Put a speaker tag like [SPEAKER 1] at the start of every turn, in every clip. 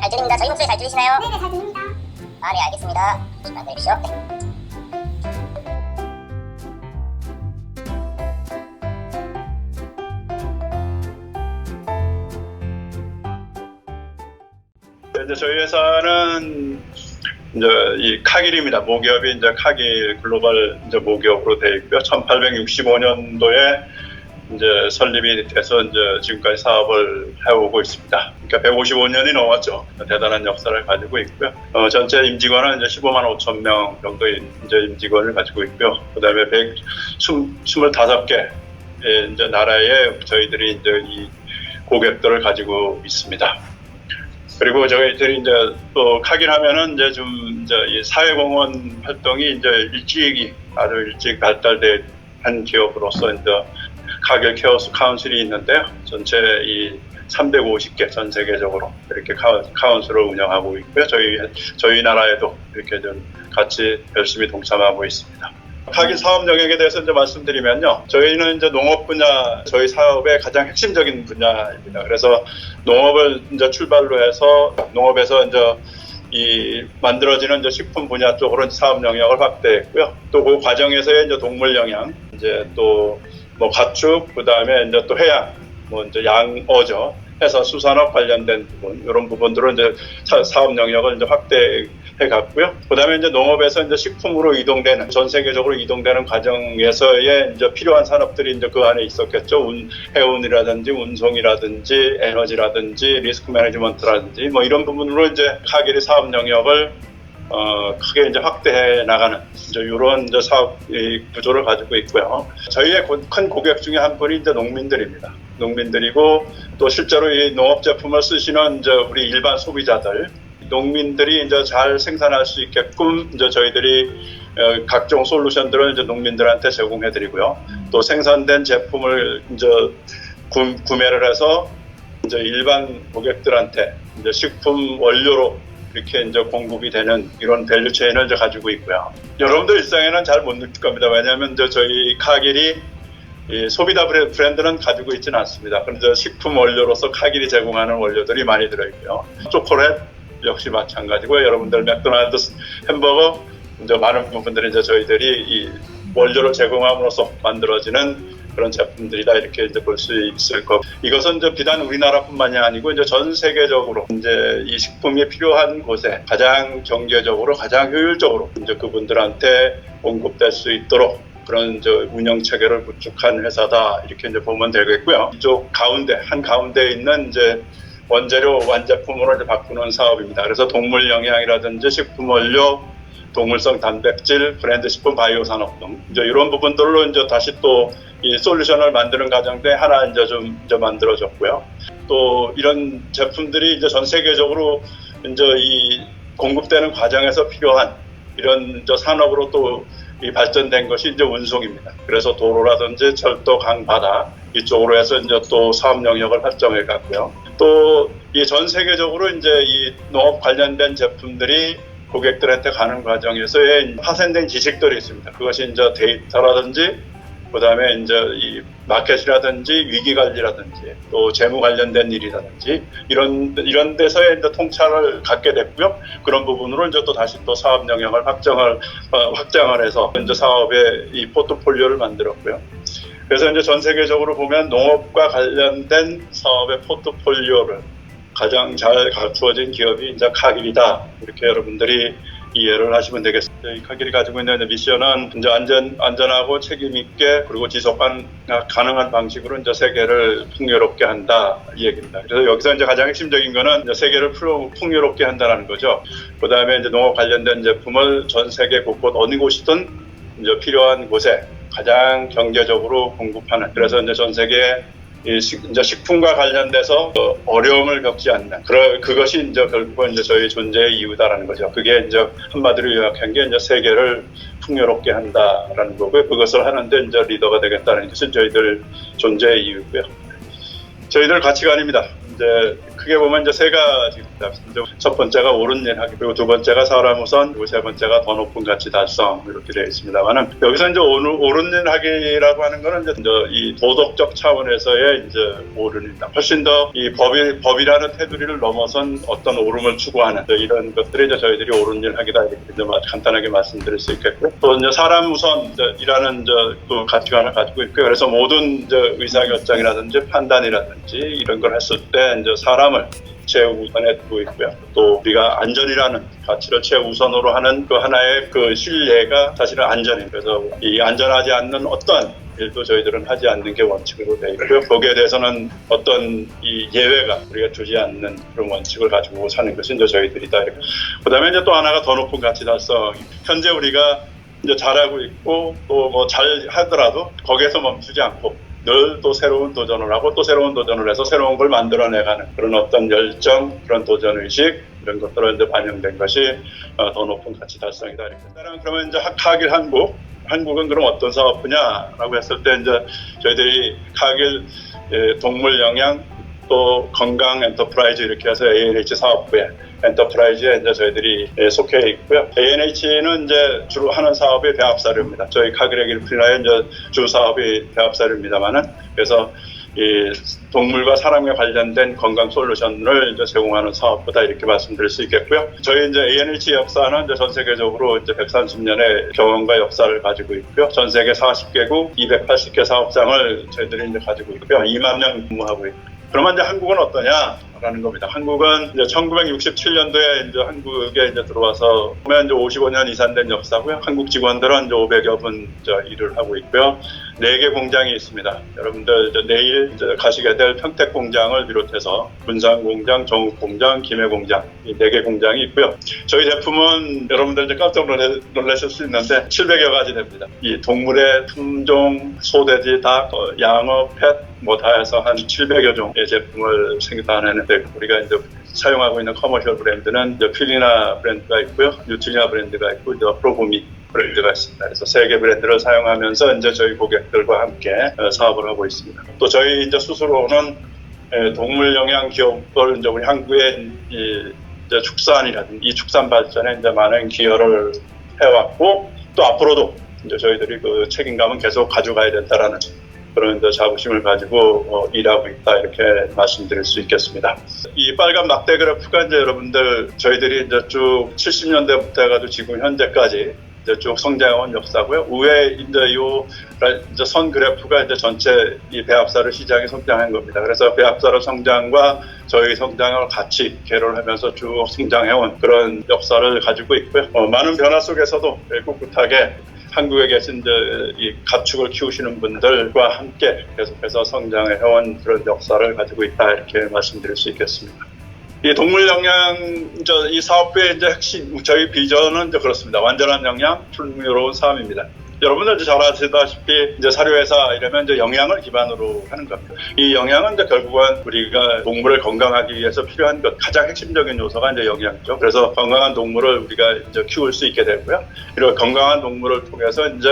[SPEAKER 1] 잘 들립니다. 저희 목소리 잘 들리시나요?
[SPEAKER 2] 네네, 잘 들립니다.
[SPEAKER 1] 아, 네, 알겠습니다. 잠시만 기다려주십시오. 네.
[SPEAKER 3] 이제 저희 회사는 이제 이 카길입니다. 모기업이 이제 카길 글로벌 이제 모기업으로 되어 있고요. 1865년도에 이제 설립이 돼서 이제 지금까지 사업을 해오고 있습니다. 그러니까 155년이 넘었죠. 대단한 역사를 가지고 있고요. 전체 임직원은 이제 15만 5천 명 정도의 이제 임직원을 가지고 있고요. 그다음에 125개 이제 나라에 저희들이 이제 이 고객들을 가지고 있습니다. 그리고 저희들이 이제 또 카길 하면은 이제 좀 이제 이 사회공헌 활동이 이제 아주 일찍 발달한 기업으로서 이제 카길 케어스 카운슬이 있는데요. 전체 이 350개 전 세계적으로 이렇게 카운슬을 운영하고 있고요. 저희 나라에도 이렇게 좀 같이 열심히 동참하고 있습니다. 카길 사업 영역에 대해서 이제 말씀드리면요. 저희는 이제 농업 분야, 저희 사업의 가장 핵심적인 분야입니다. 그래서 농업을 이제 출발로 해서 농업에서 이제 이 만들어지는 이제 식품 분야 쪽으로 사업 영역을 확대했고요. 또 그 과정에서의 이제 동물 영양, 이제 또 뭐 가축, 그 다음에 이제 또 해양, 뭐 이제 양어죠. 해서 수산업 관련된 부분, 이런 부분들은 이제 사업 영역을 이제 확대해 갔고요. 그 다음에 이제 농업에서 이제 식품으로 이동되는, 전 세계적으로 이동되는 과정에서의 이제 필요한 산업들이 이제 그 안에 있었겠죠. 해운이라든지 운송이라든지 에너지라든지 리스크 매니지먼트라든지 뭐 이런 부분으로 이제 카길이 사업 영역을 크게 이제 확대해 나가는 이제 이런 이제 사업 구조를 가지고 있고요. 저희의 큰 고객 중에 한 분이 이제 농민들입니다. 농민들이고 또 실제로 이 농업 제품을 쓰시는 이제 우리 일반 소비자들, 농민들이 이제 잘 생산할 수 있게끔 이제 저희들이 각종 솔루션들을 이제 농민들한테 제공해 드리고요. 또 생산된 제품을 이제 구매를 해서 이제 일반 고객들한테 이제 식품 원료로 이렇게 이제 공급이 되는 이런 밸류 체인을 이제 가지고 있고요. 여러분들 일상에는 잘 못 느낄 겁니다. 왜냐하면 이제 저희 카길이 이 소비자 브랜드는 가지고 있지는 않습니다. 그런데 식품 원료로서 카길이 제공하는 원료들이 많이 들어있고요. 초콜릿 역시 마찬가지고요. 여러분들 맥도날드 햄버거 이제 많은 부분들이 이제 저희들이 이 원료를 제공함으로써 만들어지는 그런 제품들이다 이렇게 이제 볼 수 있을 거. 이것은 이제 비단 우리나라뿐만이 아니고 이제 전 세계적으로 이제 이 식품이 필요한 곳에 가장 경제적으로 가장 효율적으로 이제 그분들한테 공급될 수 있도록 그런 이제 운영 체계를 구축한 회사다 이렇게 이제 보면 되겠고요. 이쪽 한 가운데 있는 이제 원재료 완제품으로 이제 바꾸는 사업입니다. 그래서 동물 영양이라든지 식품 원료, 동물성 단백질, 브랜드 식품 바이오 산업 등 이제 이런 부분들로 이제 다시 또 이 솔루션을 만드는 과정에 하나 이제 좀 이제 만들어졌고요. 또 이런 제품들이 이제 전 세계적으로 이제 이 공급되는 과정에서 필요한 이런 이제 산업으로 또 이 발전된 것이 이제 운송입니다. 그래서 도로라든지 철도, 강, 바다 이쪽으로 해서 이제 또 사업 영역을 확장해 갔고요. 또 이 전 세계적으로 이제 이 농업 관련된 제품들이 고객들한테 가는 과정에서의 파생된 지식들이 있습니다. 그것이 이제 데이터라든지 그다음에 이제 이 마켓이라든지 위기 관리라든지 또 재무 관련된 일이라든지 이런 데서의 이제 통찰을 갖게 됐고요. 그런 부분으로 이제 또 다시 또 사업 영역을 확장을 해서 이제 사업의 이 포트폴리오를 만들었고요. 그래서 이제 전 세계적으로 보면 농업과 관련된 사업의 포트폴리오를 가장 잘 갖추어진 기업이 이제 카길이다. 이렇게 여러분들이 이해를 하시면 되겠습니다. 이 카길이 가지고 있는 미션은 이제 안전하고 책임 있게 그리고 지속 가능한 방식으로 이제 세계를 풍요롭게 한다 이 얘기입니다. 그래서 여기서 이제 가장 핵심적인 거는 이제 세계를 풍요롭게 한다는 거죠. 그다음에 이제 농업 관련된 제품을 전 세계 곳곳 어느 곳이든 이제 필요한 곳에 가장 경제적으로 공급하는. 그래서 이제 전 세계 이제 식품과 관련돼서 어려움을 겪지 않는 그것이 이제 결국은 이제 저희 존재의 이유다라는 거죠. 그게 이제 한마디로 요약한 게 이제 세계를 풍요롭게 한다라는 거고요. 그것을 하는데 이제 리더가 되겠다는 것은 저희들 존재의 이유고요. 저희들 가치관입니다. 이제 크게 보면 이제 세 가지입니다. 첫 번째가 옳은 일 하기, 그리고 두 번째가 사람 우선, 그리고 세 번째가 더 높은 가치 달성 이렇게 되어 있습니다만은 여기서 이제 옳은 일 하기라고 하는 거는 이제 이 도덕적 차원에서의 이제 옳은 일이다. 훨씬 더 이 법이라는 테두리를 넘어선 어떤 옳음을 추구하는 이런 것들이 이제 저희들이 옳은 일 하기다 이렇게 이제 간단하게 말씀드릴 수 있겠고요. 또 이제 사람 우선이라는 또 가치관을 가지고 있고요. 그래서 모든 이제 의사결정이라든지 판단이라든지 이런 걸 했을 때 이제 사람을 최우선에 두고 있고요. 또 우리가 안전이라는 가치를 최우선으로 하는 그 하나의 그 신뢰가 사실은 안전입니다. 그래서 이 안전하지 않는 어떤 일도 저희들은 하지 않는 게 원칙으로 되어 있고요. 거기에 대해서는 어떤 이 예외가 우리가 두지 않는 그런 원칙을 가지고 사는 것이 이제 저희들이다. 그다음에 이제 또 하나가 더 높은 가치 달성. 현재 우리가 이제 잘하고 있고 또 뭐 잘 하더라도 거기에서 멈추지 않고 늘 또 새로운 도전을 하고 또 새로운 도전을 해서 새로운 걸 만들어내가는 그런 어떤 열정, 그런 도전의식 이런 것들을 이제 반영된 것이 더 높은 가치 달성이다. 그러면 이제 카길 한국은 그럼 어떤 사업 분야라고 했을 때 이제 저희들이 카길 동물 영양 또 건강 엔터프라이즈 이렇게 해서 ANH 사업부에 엔터프라이즈에 이제 저희들이 속해 있고요. ANH는 이제 주로 하는 사업이 배합사료입니다. 저희 카길의 프리나의 이제 주 사업이 배합사료입니다만은 그래서 이 동물과 사람에 관련된 건강 솔루션을 이제 제공하는 사업보다 이렇게 말씀드릴 수 있겠고요. 저희 이제 ANH 역사는 이제 전 세계적으로 이제 130년의 경험과 역사를 가지고 있고요. 전 세계 40개국 280개 사업장을 저희들이 이제 가지고 있고요. 2만 명 근무하고 있고요. 그러면 이제 한국은 어떠냐라는 겁니다. 한국은 이제 1967년도에 이제 한국에 이제 들어와서 보면 이제 55년 이상 된 역사고요. 한국 직원들은 이제 500여 분 일을 하고 있고요. 4개 공장이 있습니다. 여러분들 이제 내일 이제 가시게 될 평택 공장을 비롯해서 군산 공장, 정읍 공장, 김해 공장 이 4개 공장이 있고요. 저희 제품은 여러분들 이제 깜짝 놀라실 수 있는데 700여 가지 됩니다. 이 동물의 품종, 소돼지, 닭, 양어, 펫 뭐 다 해서 한 700여 종의 제품을 생산하는데 우리가 이제 사용하고 있는 커머셜 브랜드는 이제 필리나 브랜드가 있고요. 뉴트리나 브랜드가 있고 이제 프로보미 브랜드가 있습니다. 그래서 3개 브랜드를 사용하면서 이제 저희 고객들과 함께 사업을 하고 있습니다. 또 저희 이제 스스로는 동물 영양 기업을 이제 우리 한국의 이제 축산이라든지 이 축산 발전에 이제 많은 기여를 해왔고 또 앞으로도 이제 저희들이 그 책임감은 계속 가져가야 된다라는 그런 이제 자부심을 가지고 일하고 있다 이렇게 말씀드릴 수 있겠습니다. 이 빨간 막대 그래프가 이제 여러분들 저희들이 이제 쭉 70년대부터 해가지고 지금 현재까지 이제 쭉 성장해온 역사고요. 위에 이제 선 그래프가 이제 전체 이 배합사료 시장이 성장한 겁니다. 그래서 배합사료 성장과 저희 성장을 같이 계로하면서 쭉 성장해온 그런 역사를 가지고 있고요. 많은 변화 속에서도 꿋꿋하게 한국에 계신 이 가축을 키우시는 분들과 함께 계속해서 성장해온 그런 역사를 가지고 있다 이렇게 말씀드릴 수 있겠습니다. 이 동물 영양 이 사업부의 이제 핵심 저희 비전은 이제 그렇습니다. 완전한 영양, 풍요로운 삶입니다. 여러분들 잘 아시다시피 이제 사료회사 이러면 이제 영양을 기반으로 하는 겁니다. 이 영양은 이제 결국은 우리가 동물을 건강하기 위해서 필요한 것 가장 핵심적인 요소가 이제 영양이죠. 그래서 건강한 동물을 우리가 이제 키울 수 있게 되고요. 그리고 건강한 동물을 통해서 이제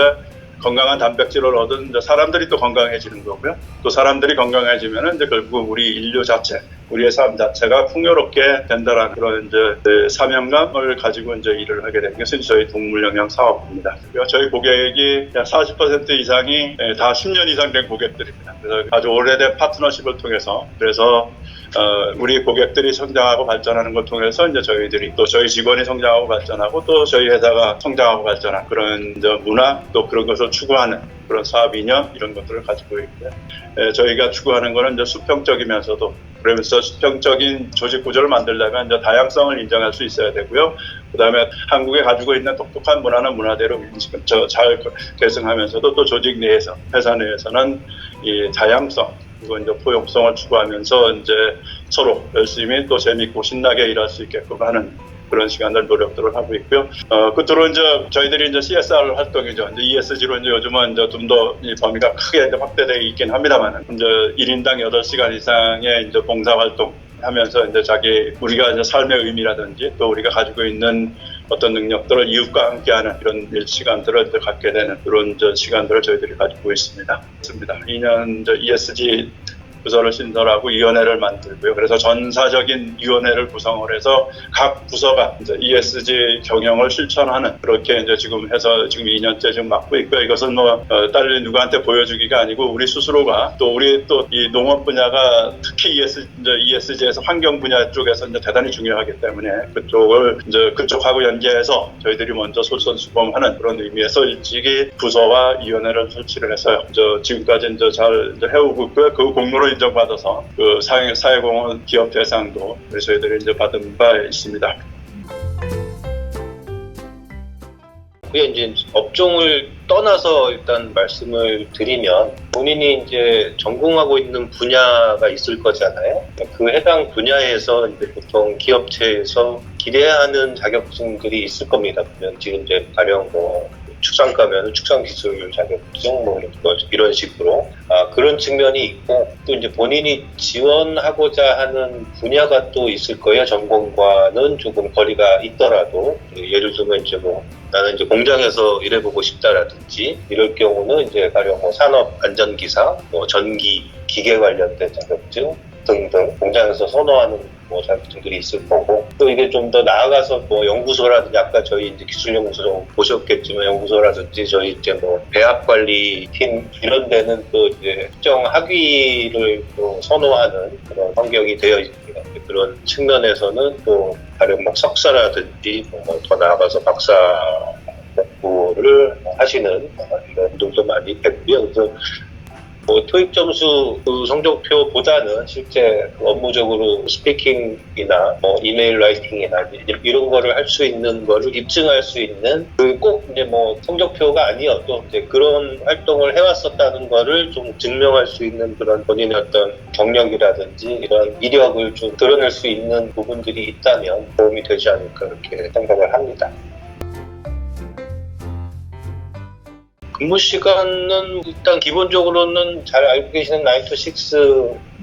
[SPEAKER 3] 건강한 단백질을 얻은 이제 사람들이 또 건강해지는 거고요. 또 사람들이 건강해지면은 이제 결국 우리 인류 자체, 우리의 삶 자체가 풍요롭게 된다라는 그런 이제 사명감을 가지고 이제 일을 하게 된 것은 저희 동물 영양 사업입니다. 저희 고객이 약 40% 이상이 다 10년 이상 된 고객들입니다. 그래서 아주 오래된 파트너십을 통해서 그래서 우리 고객들이 성장하고 발전하는 걸 통해서 이제 저희들이 또 저희 직원이 성장하고 발전하고 또 저희 회사가 성장하고 발전한 그런 이제 문화 또 그런 것을 추구하는 그런 사업 이념 이런 것들을 가지고 있고요. 저희가 추구하는 거는 이제 수평적이면서도 그러면서 수평적인 조직 구조를 만들려면 이제 다양성을 인정할 수 있어야 되고요. 그다음에 한국에 가지고 있는 독특한 문화는 문화대로 잘 계승하면서도 또 조직 내에서 회사 내에서는 이 다양성 그리고 이제 포용성을 추구하면서 이제 서로 열심히 또 재밌고 신나게 일할 수 있게끔 하는 그런 시간들 노력들을 하고 있고요. 끝으로 이제 저희들이 이제 CSR 활동이죠. 이제 ESG로 이제 요즘은 이제 좀 더 이 범위가 크게 이제 확대되어 있긴 합니다만, 이제 1인당 8시간 이상의 이제 봉사활동 하면서 이제 우리가 이제 삶의 의미라든지 또 우리가 가지고 있는 어떤 능력들을 이웃과 함께하는 이런 시간들을 이제 갖게 되는 그런 이제 시간들을 저희들이 가지고 있습니다. 2년 이제 ESG 부서를 신설하고 위원회를 만들고요. 그래서 전사적인 위원회를 구성을 해서 각 부서가 이제 ESG 경영을 실천하는 그렇게 이제 지금 해서 지금 2년째 지금 맡고 있고요. 이것은 뭐 딸 누구한테 보여주기가 아니고 우리 스스로가 또 우리 또 이 농업 분야가 특히 ESG에서 환경 분야 쪽에서 이제 대단히 중요하기 때문에 그쪽을 이제 그쪽하고 연계해서 저희들이 먼저 솔선수범하는 그런 의미에서 일찍이 부서와 위원회를 설치를 해서요. 지금까지 이제 잘 해오고 있고요. 그 공로를 인정받아서 그 사회공헌 기업 대상도 저희들이 이제 받은 바 있습니다.
[SPEAKER 2] 그게 이제 업종을 떠나서 일단 말씀을 드리면 본인이 이제 전공하고 있는 분야가 있을 거잖아요. 그 해당 분야에서 이제 보통 기업체에서 기대해야 하는 자격증들이 있을 겁니다. 보면 지금 이제 가령 뭐 축산가면 축산기술 자격증 뭐 이런 식으로 그런 측면이 있고 또 이제 본인이 지원하고자 하는 분야가 또 있을 거예요. 전공과는 조금 거리가 있더라도 예를 들면 이제 뭐 나는 이제 공장에서 일해보고 싶다라든지 이럴 경우는 이제 가령 뭐 산업 안전기사, 뭐 전기 기계 관련된 자격증 등등 공장에서 선호하는 뭐 자격증들이 있을 거고 또 이게 좀 더 나아가서 뭐 연구소라든지 아까 저희 이제 기술연구소 보셨겠지만 연구소라든지 저희 이제 뭐 배합관리팀 이런 데는 또 이제 특정 학위를 또 선호하는 그런 환경이 되어 있습니다. 그런 측면에서는 또 다른 뭐 석사라든지 뭐 더 나아가서 박사 공부를 하시는 이런 분들도 많이 있고요. 그래서 뭐 토익 점수 그 성적표보다는 실제 업무적으로 스피킹이나 뭐 이메일 라이팅이나 이런 거를 할 수 있는 거를 입증할 수 있는 꼭 이제 뭐 성적표가 아니어도 이제 그런 활동을 해왔었다는 거를 좀 증명할 수 있는 그런 본인의 어떤 경력이라든지 이런 이력을 좀 드러낼 수 있는 부분들이 있다면 도움이 되지 않을까 이렇게 생각을 합니다. 근무 시간은 일단 기본적으로는 잘 알고 계시는 9 to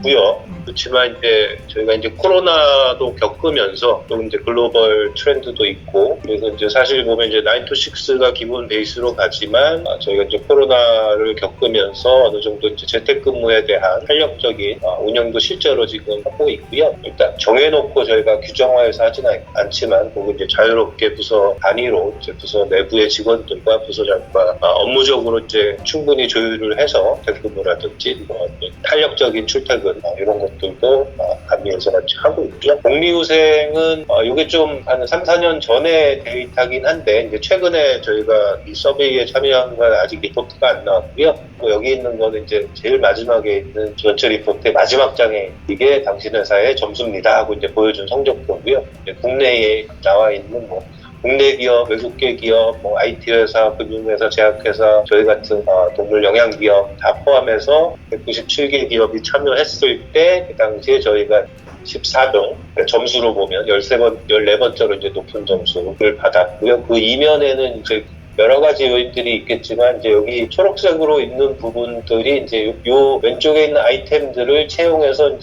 [SPEAKER 2] 6고요. 그렇지만 이제 저희가 이제 코로나도 겪으면서 또 이제 글로벌 트렌드도 있고 그래서 이제 사실 보면 이제 9 to 6가 기본 베이스로 가지만 저희가 이제 코로나를 겪으면서 어느 정도 이제 재택근무에 대한 탄력적인 운영도 실제로 지금 하고 있고요. 일단 정해놓고 저희가 규정화해서 하지는 않지만 그거 이제 자유롭게 부서 단위로 이제 부서 내부의 직원들과 부서장과 업무적으로 이제 충분히 조율을 해서 재택근무라든지 뭐 탄력적인 출퇴근 이런 것들도 감리해서 같이 하고 있고요. 복리후생은 이게 좀 한 3, 4년 전에 데이터긴 한데 이제 최근에 저희가 이 서베이에 참여한 건 아직 리포트가 안 나왔고요. 여기 있는 거는 이제 제일 마지막에 있는 전체 리포트의 마지막 장에 이게 당신 회사의 점수입니다 하고 이제 보여준 성적표고요. 국내에 나와 있는 뭐 국내 기업, 외국계 기업, 뭐 IT 회사, 금융회사, 제약회사, 저희 같은 동물 영양 기업 다 포함해서 197개 기업이 참여했을 때 그 당시에 저희가 14등 점수로 보면 14번째로 이제 높은 점수를 받았고요. 그 이면에는 이제 여러 가지 요인들이 있겠지만 이제 여기 초록색으로 있는 부분들이 이제 요 왼쪽에 있는 아이템들을 차용해서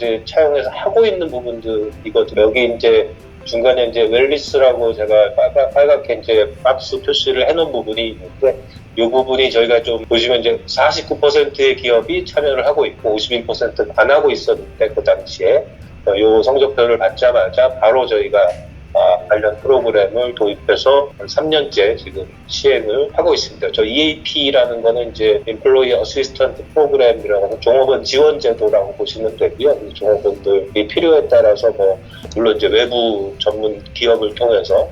[SPEAKER 2] 하고 있는 부분들이거든요. 여기 이제 중간에 이제 웰리스라고 제가 빨갛게 이제 박스 표시를 해놓은 부분이 있는데 이 부분이 저희가 좀 보시면 이제 49%의 기업이 참여를 하고 있고 51%는 안 하고 있었는데 그 당시에 이 성적표를 받자마자 바로 저희가 관련 프로그램을 도입해서 3년째 지금 시행을 하고 있습니다. 저 EAP라는 거는 이제 Employee Assistance Program이라고 해서 종업원 지원 제도라고 보시면 되고요. 이 종업원들이 필요에 따라서 뭐 물론 이제 외부 전문 기업을 통해서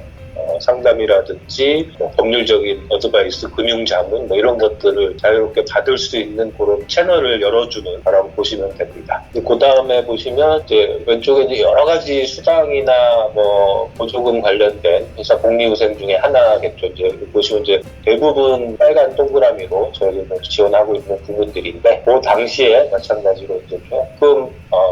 [SPEAKER 2] 상담이라든지 법률적인 어드바이스, 금융자문 뭐 이런 것들을 자유롭게 받을 수 있는 그런 채널을 열어주는 거라고 보시면 됩니다. 그 다음에 보시면 이제 왼쪽에 이제 여러 가지 수당이나 뭐 보조금 관련된 회사 복리후생 중에 하나겠죠. 이제 보시면 이제 대부분 빨간 동그라미로 저희가 지원하고 있는 부분들인데 그 당시에 마찬가지로 이제 조금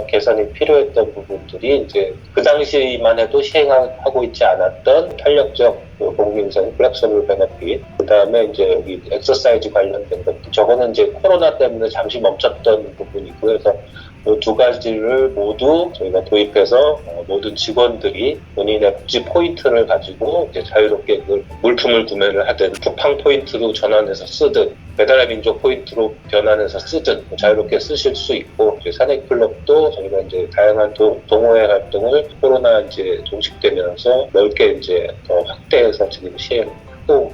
[SPEAKER 2] 개선이 필요했던 부분들이 이제 그 당시만 해도 시행하고 있지 않았던 탄력적 복리후생, 플렉서블 베너핏, 그 다음에 이제 여기 엑서사이즈 관련된 것, 저거는 이제 코로나 때문에 잠시 멈췄던 부분이고요. 그래서 이 두 가지를 모두 저희가 도입해서 모든 직원들이 본인의 복지 포인트를 가지고 이제 자유롭게 그 물품을 구매를 하든 쿠팡 포인트로 전환해서 쓰든 배달의 민족 포인트로 변환해서 쓰든 자유롭게 쓰실 수 있고, 이제 사내클럽도 저희가 이제 다양한 동호회 활동을 코로나 이제 종식되면서 넓게 이제 더 확대해서 지금 시행하고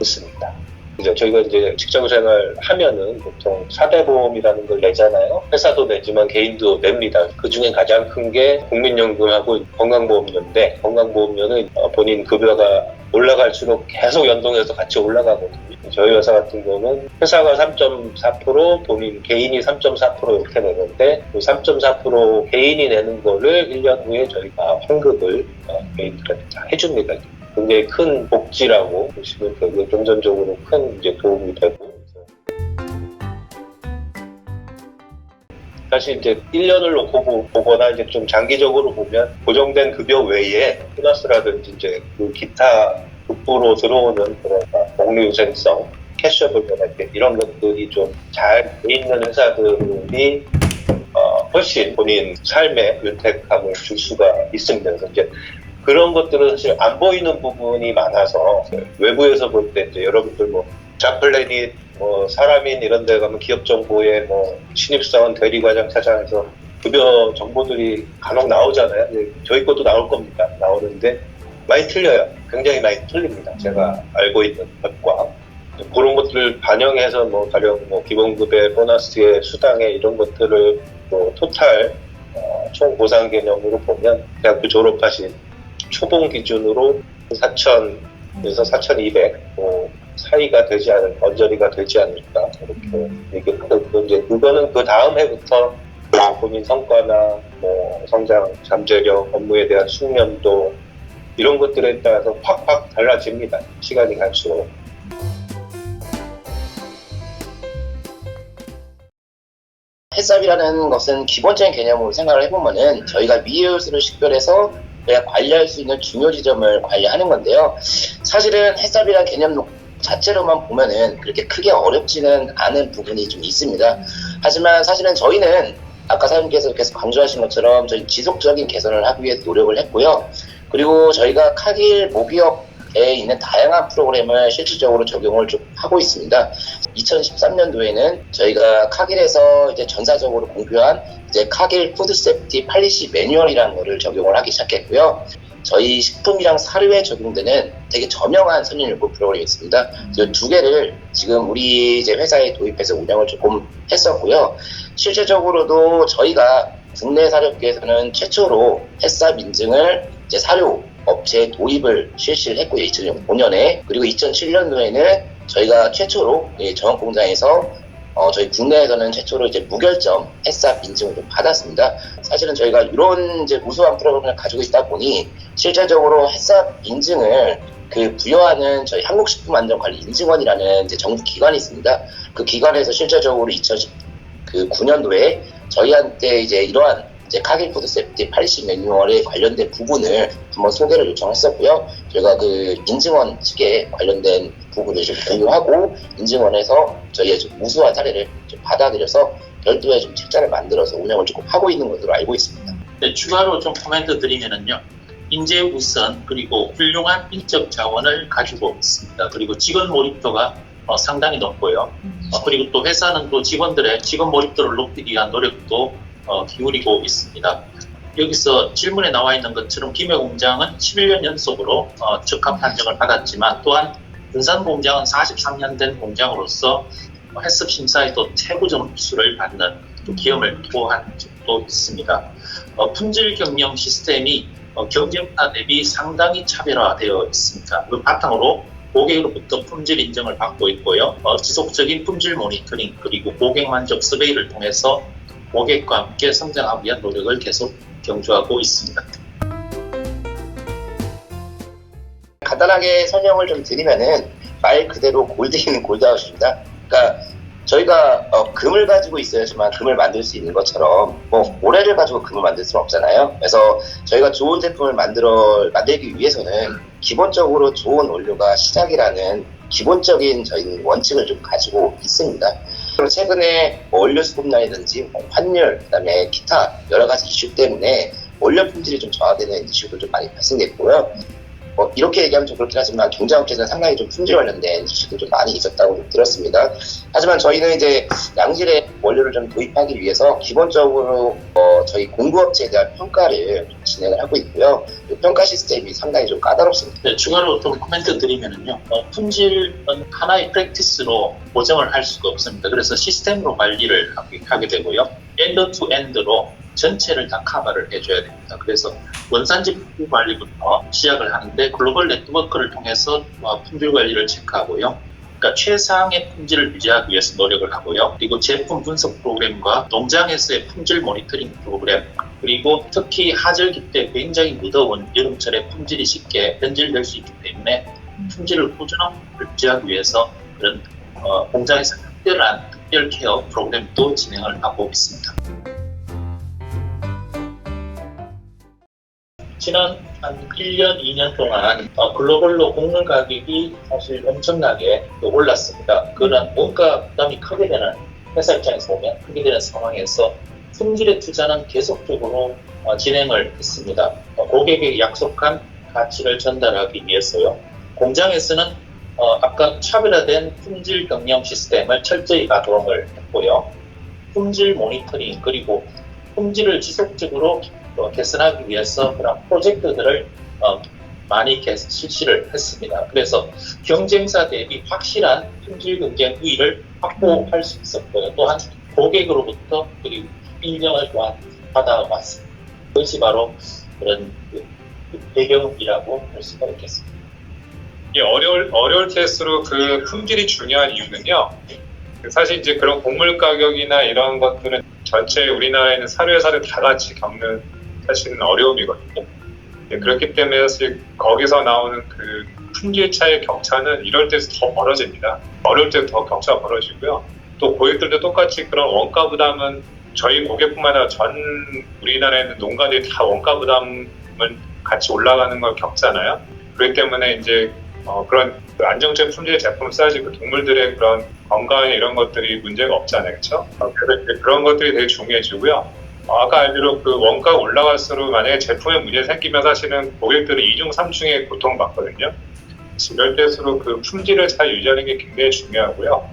[SPEAKER 2] 있습니다. 이제 저희가 이제 직장 생활 하면은 보통 4대 보험이라는 걸 내잖아요. 회사도 내지만 개인도 냅니다. 그 중에 가장 큰 게 국민연금하고 건강보험료인데, 건강보험료는 본인 급여가 올라갈수록 계속 연동해서 같이 올라가거든요. 저희 회사 같은 경우는 회사가 3.4%, 본인 개인이 3.4% 이렇게 내는데, 그 3.4% 개인이 내는 거를 1년 후에 저희가 환급을 개인들한테 다 해줍니다. 굉장히 큰 복지라고 보시면 되게 금전적으로 큰 이제 도움이 되고, 사실 이제 1년을 놓고 보거나 이제 좀 장기적으로 보면 고정된 급여 외에 보너스라든지 이제 그 기타 급부로 들어오는 그런 복리후생성, 캐셔블 베네핏 이런 것들이 좀 잘 돼 있는 회사들이 훨씬 본인 삶에 윤택함을 줄 수가 있습니다. 그래서 이제 그런 것들은 사실 안 보이는 부분이 많아서 외부에서 볼 때 이제 여러분들 뭐 자플래닛, 뭐 사람인 이런 데 가면 기업 정보에 뭐 신입사원 대리과장 차장에서 급여 정보들이 간혹 나오잖아요. 저희 것도 나올 겁니다. 나오는데 많이 틀려요. 굉장히 많이 틀립니다. 제가 알고 있는 것과 그런 것들을 반영해서 뭐 가령 뭐 기본급여, 보너스의 수당에 이런 것들을 뭐 토탈 총 보상 개념으로 보면 대학교 졸업하신 초봉 기준으로 4,000에서 4,200 사이가 되지 않을, 언저리가 되지 않을까 이렇게 얘기하고, 이제 그거는 그 다음 해부터 본인 성과나 뭐 성장, 잠재력, 업무에 대한 숙련도 이런 것들에 따라서 확확 달라집니다. 시간이 갈수록.
[SPEAKER 4] 햇삽이라는 것은 기본적인 개념으로 생각을 해보면은 저희가 미이웃을 식별해서 저희가 관리할 수 있는 중요 지점을 관리하는 건데요. 사실은 햇삽이라는 개념 자체로만 보면은 그렇게 크게 어렵지는 않은 부분이 좀 있습니다. 하지만 사실은 저희는 아까 사장님께서 계속 강조하신 것처럼 저희 지속적인 개선을 하기 위해 노력을 했고요. 그리고 저희가 카길 모기업에 있는 다양한 프로그램을 실질적으로 적용을 좀 하고 있습니다. 2013년도에는 저희가 카길에서 이제 전사적으로 공표한 이제 카길 푸드 세프티 팔리시 매뉴얼이라는 거를 적용을 하기 시작했고요. 저희 식품이랑 사료에 적용되는 되게 저명한 선진요구 프로그램이 있습니다. 그 두 개를 지금 우리 이제 회사에 도입해서 운영을 조금 했었고요. 실제적으로도 저희가 국내 사료업계에서는 최초로 햇삽 인증을 이제 사료 업체에 도입을 실시를 했고요. 2005년에. 그리고 2007년도에는 저희가 최초로 정원공장에서 저희 국내에서는 최초로 이제 무결점 햇삽 인증을 좀 받았습니다. 사실은 저희가 이런 이제 우수한 프로그램을 가지고 있다 보니 실질적으로 햇삽 인증을 부여하는 저희 한국식품안전관리인증원이라는 이제 정부 기관이 있습니다. 그 기관에서 실질적으로 2009년도에 저희한테 이제 이러한 이제 카길 푸드 세프티 팔리시 매뉴얼에 관련된 부분을 한번 소개를 요청했었고요. 저희가 그 인증원 측에 관련된 부분을 좀 공유하고 인증원에서 저희의 좀 우수한 사례를 좀 받아들여서 별도의 좀 책자를 만들어서 운영을 조금 하고 있는 것으로 알고 있습니다.
[SPEAKER 5] 네, 추가로 좀 코멘트 드리면은요. 인재 우선 그리고 훌륭한 인적 자원을 가지고 있습니다. 그리고 직원 몰입도가 상당히 높고요. 그리고 또 회사는 또 직원들의 직원 몰입도를 높이기 위한 노력도 기울이고 있습니다. 여기서 질문에 나와 있는 것처럼 김해공장은 11년 연속으로 적합 판정을 받았지만 또한 군산공장은 43년 된 공장으로서 햇섭 심사에도 최고 점수를 받는 기염을 토한 적도 있습니다. 품질 경영 시스템이 경쟁사 대비 상당히 차별화되어 있습니다. 그 바탕으로 고객으로부터 품질 인정을 받고 있고요. 지속적인 품질 모니터링 그리고 고객 만족 서베이를 통해서 고객과 함께 성장하기 위한 노력을 계속 경주하고 있습니다.
[SPEAKER 4] 간단하게 설명을 좀 드리면은 말 그대로 골드인 골드아웃입니다. 그러니까 저희가 금을 가지고 있어야지만 금을 만들 수 있는 것처럼 뭐 모래를 가지고 금을 만들 수는 없잖아요. 그래서 저희가 좋은 제품을 만들기 위해서는 기본적으로 좋은 원료가 시작이라는 기본적인 저희 원칙을 좀 가지고 있습니다. 그리고 최근에 원료 수급난이든지 환율, 그다음에 기타 여러 가지 이슈 때문에 원료 품질이 좀 저하되는 이슈도 좀 많이 발생됐고요. 이렇게 얘기하면 좀 그렇긴 하지만 경제업계에서는 상당히 좀 품질 관련된 이슈도 좀 많이 있었다고 좀 들었습니다. 하지만 저희는 이제 양질의 원료를 좀 도입하기 위해서 기본적으로 저희 공구업체에 대한 평가를 좀 진행을 하고 있고요. 이 평가 시스템이 상당히 좀 까다롭습니다.
[SPEAKER 5] 네, 추가로 좀 코멘트 드리면은요, 품질은 하나의 프랙티스로 보정을 할 수가 없습니다. 그래서 시스템으로 관리를 하게 되고요, 엔드 투 엔드로 전체를 다 커버를 해줘야 됩니다. 그래서 원산지 품질 관리부터 시작을 하는데 글로벌 네트워크를 통해서 품질 관리를 체크하고요. 그러니까 최상의 품질을 유지하기 위해서 노력을 하고요. 그리고 제품 분석 프로그램과 농장에서의 품질 모니터링 프로그램, 그리고 특히 하절기 때 굉장히 무더운 여름철에 품질이 쉽게 변질될 수 있기 때문에 품질을 꾸준하게 유지하기 위해서 그런 공장에서 특별한 특별 케어 프로그램도 진행을 하고 있습니다. 지난 한 1년, 2년 동안 글로벌로 곡물 가격이 사실 엄청나게 올랐습니다. 그런 원가 부담이 크게 되는 회사 입장에서 보면 크게 되는 상황에서 품질의 투자는 계속적으로 진행을 했습니다. 고객에게 약속한 가치를 전달하기 위해서요. 공장에서는 아까 차별화된 품질 경영 시스템을 철저히 가동을 했고요. 품질 모니터링 그리고 품질을 지속적으로 개선하기 위해서 그런 프로젝트들을 많이 실시를 했습니다. 그래서 경쟁사 대비 확실한 품질 경쟁 우위를 확보할 수 있었고요. 또한 고객으로부터 그리고 인정을 또한 받아왔습니다. 그것이 바로 그런 배경이라고 할 수가 있겠습니다.
[SPEAKER 6] 어려울 때일수록 그 품질이 중요한 이유는요. 사실 이제 그런 곡물 가격이나 이런 것들은 전체 우리나라에 있는 사료회사들 다 같이 겪는 사실은 어려움이거든요. 그렇기 때문에 사실 거기서 나오는 그 품질 차의 격차는 이럴 때서 더 벌어집니다. 어려울 때 더 격차가 벌어지고요. 또 고객들도 똑같이 그런 원가 부담은 저희 고객뿐만 아니라 전 우리나라에 있는 농가들이 다 원가 부담은 같이 올라가는 걸 겪잖아요. 그렇기 때문에 이제 그런 안정적 품질의 제품을 써야지 그 동물들의 그런 건강이나 이런 것들이 문제가 없잖아요. 그렇죠? 그래서 그런 것들이 되게 중요해지고요. 아까 알기로 그 원가가 올라갈수록 만약에 제품에 문제 생기면 사실은 고객들은 2중, 3중에 고통받거든요. 이럴 때일수록 그 품질을 잘 유지하는 게 굉장히 중요하고요.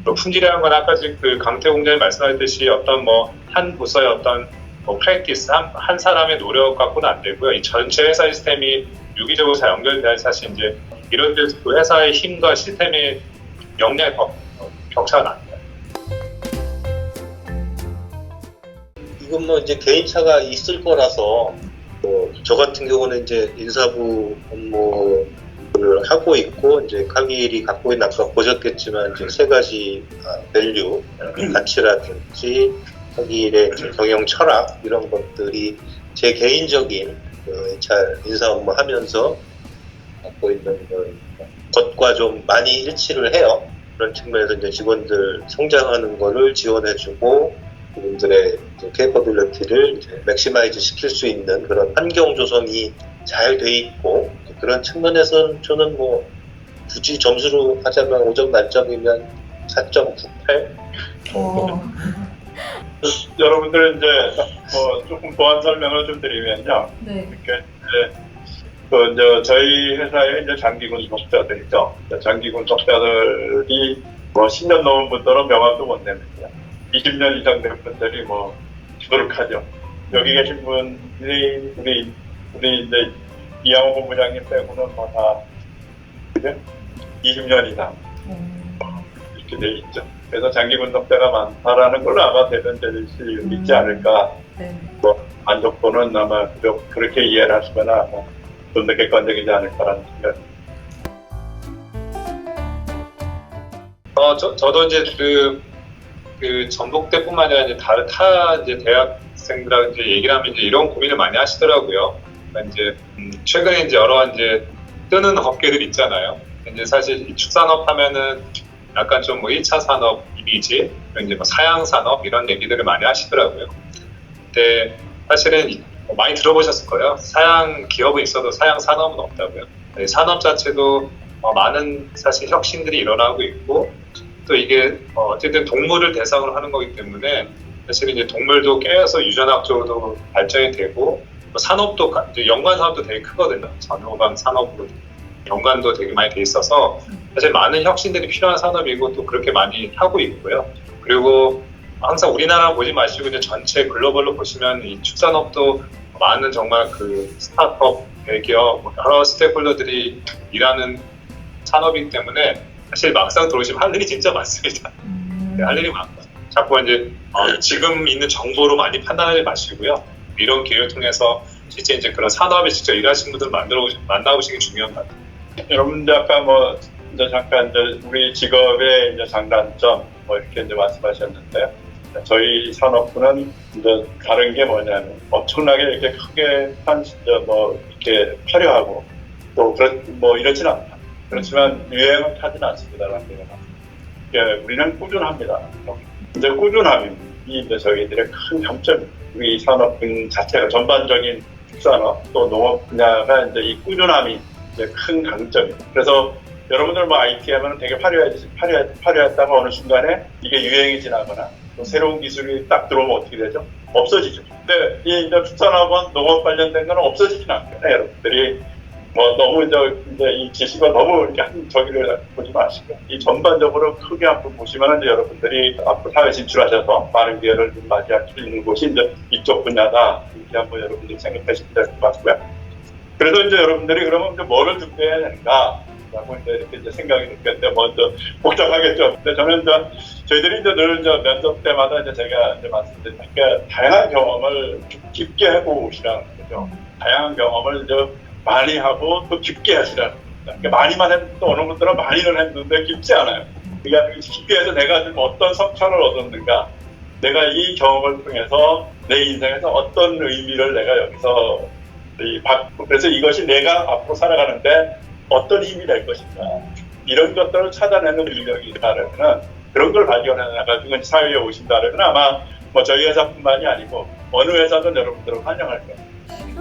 [SPEAKER 6] 또 품질이라는 건 아까 그 강태 공장이 말씀하셨듯이 어떤 한 부서의 어떤 프랙티스, 한 사람의 노력 갖고는 안 되고요. 이 전체 회사 시스템이 유기적으로 잘 연결돼야 사실 이제 이런 데서 그 회사의 힘과 시스템의 역량의 격차가 납니다.
[SPEAKER 2] 이건 이제 개인차가 있을 거라서 저 같은 경우는 이제 인사부 업무를 하고 있고 이제 카길이 갖고 있는 아까 보셨겠지만 이제 세 가지 밸류, 가치라든지 카길의 경영 철학 이런 것들이 제 개인적인 HR 인사 업무 하면서 갖고 있는 것과 좀 많이 일치를 해요. 그런 측면에서 이제 직원들 성장하는 거를 지원해주고 그분들의 캐퍼빌리티를 맥시마이즈 시킬 수 있는 그런 환경 조성이 잘 돼 있고 그런 측면에서는 저는 굳이 점수로 하자면 5점 만점이면 4.98?
[SPEAKER 3] 여러분들 이제 조금 보완 설명을 좀 드리면요.
[SPEAKER 7] 네.
[SPEAKER 3] 이렇게 저희 회사에 이제 장기군 속자들이죠. 장기군 속자들이 10년 넘은 분들은 명함도 못 냅니다. 20년 이상 된 분들이 부득하죠. 여기 계신 분들이 우리 이제 이양호 본부장님 빼고는 다 그죠? 20년 이상 이렇게 돼 있죠. 그래서 장기 분석자가 많다라는 걸로 아마 대변될 수 있지 않을까.
[SPEAKER 7] 네.
[SPEAKER 3] 만족도는 아마 그렇게 이해를 하시거나 좀 더 객관적이지 않을까라는 생각입니다.
[SPEAKER 6] 저도 이제 그 전북대뿐만 아니라 이제 다른 이제 대학생들하고 이제 얘기를 하면 이제 이런 고민을 많이 하시더라고요. 그러니까 이제 최근에 이제 여러 이제 뜨는 업계들 있잖아요. 이제 사실 이 축산업 하면은 약간 좀 1차 산업 이미지, 이제 사양 산업 이런 얘기들을 많이 하시더라고요. 근데 사실은 많이 들어보셨을 거예요. 사양 기업은 있어도 사양 산업은 없다고요. 산업 자체도 많은 사실 혁신들이 일어나고 있고 또 이게 어쨌든 동물을 대상으로 하는 거기 때문에 사실 이제 동물도 깨어서 유전학적으로도 발전이 되고 산업도 이제 연관 산업도 되게 크거든요. 전후반 산업으로 연관도 되게 많이 돼 있어서 사실 많은 혁신들이 필요한 산업이고 또 그렇게 많이 하고 있고요. 그리고 항상 우리나라 보지 마시고 이제 전체 글로벌로 보시면 이 축산업도 많은 정말 그 스타트업, 대기업, 여러 스테이크홀더들이 일하는 산업이기 때문에 사실 막상 들어오시면 할 일이 진짜 많습니다. 네, 할 일이 많고 자꾸 이제 지금 있는 정보로 많이 판단하지 마시고요. 이런 기회를 통해서 실제 이제 그런 산업에 직접 일하시는 분들 만나보시는 게 중요한 것 같아요.
[SPEAKER 3] 여러분들 아까 뭐 이제 잠깐 이제 우리 직업의 이제 장단점 뭐 이렇게 이제 말씀하셨는데요. 저희 산업부는 이제 다른 게 뭐냐면 엄청나게 이렇게 크게 뭐 이렇게 화려하고 또 뭐 이렇진 않다. 그렇지만 유행을 타진 않습니다라는 게 우리는 꾸준합니다. 이제 꾸준함이 이제 저희들의 큰 장점입니다. 우리 산업군 자체가 전반적인 축산업 또 농업 분야가 이제 이 꾸준함이 이제 큰 강점입니다. 그래서 여러분들 뭐 IT 하면 되게 화려했다가 어느 순간에 이게 유행이 지나거나 또 새로운 기술이 딱 들어오면 어떻게 되죠? 없어지죠. 근데 이 이제 축산업은 농업 관련된 건 없어지진 않거든요. 여러분들이 뭐 너무 이제 이 지식을 너무 이렇게 저기를 보지 마시고 이 전반적으로 크게 한번 보시면은 여러분들이 앞으로 사회 진출하셔서 많은 기회를 좀 맞이할 수 있는 곳이 이제 이쪽 분야다 이렇게 한번 여러분들이 생각하시면 될 것 같고요. 그래서 이제 여러분들이 그러면 이제 뭐를 준비해야 되는가라고 이제 생각이 드는데 먼저 복잡하겠죠. 근데 저는 이제 저희들이 이제 늘 이제 면접 때마다 이제 제가 이제 말씀드리니까 다양한 경험을 깊게 해보고 오시라는 거죠. 다양한 경험을 이제 많이 하고 또 깊게 하시라는 겁니다. 그러니까 많이만 했는데 또 어느 분들은 많이는 했는데 깊지 않아요. 그러니까 깊게 해서 내가 지금 어떤 성찰을 얻었는가, 내가 이 경험을 통해서 내 인생에서 어떤 의미를 내가 여기서 받고 그래서 이것이 내가 앞으로 살아가는데 어떤 힘이 될 것인가 이런 것들을 찾아내는 능력이 있다면 그런 걸 발견해가지고 사회에 오신다면 아마 뭐 저희 회사뿐만이 아니고 어느 회사든 여러분들을 환영할 거예요.